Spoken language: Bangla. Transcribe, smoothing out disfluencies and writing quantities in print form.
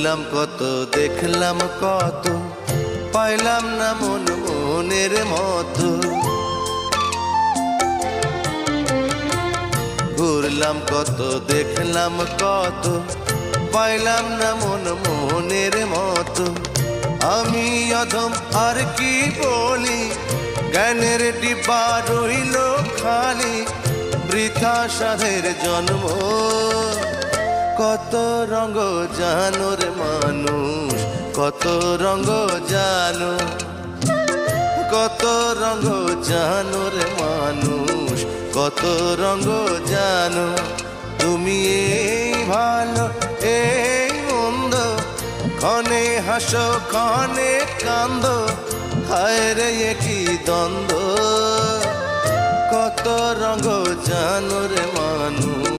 ঘুরলাম কত দেখলাম কত, পাইলাম না মন মনের মতো। ঘুরলাম কত দেখলাম কত, পাইলাম না মন মনের মতো। আমি অধম আর কি বলি, জ্ঞানের ডিব্বা রইল খালি, বৃথা সাধের জন্ম। কত রঙ জানো রে মানুষ, কত রঙ জানো, কত রঙ জানো রে মানুষ, কত রঙ জানো। তুমি এই ভালো এই মন্দ, ক্ষণে হাসো ক্ষণে কান্দো, হায় রে কি দ্বন্দ্ব। কত রঙ জানো রে মানুষ।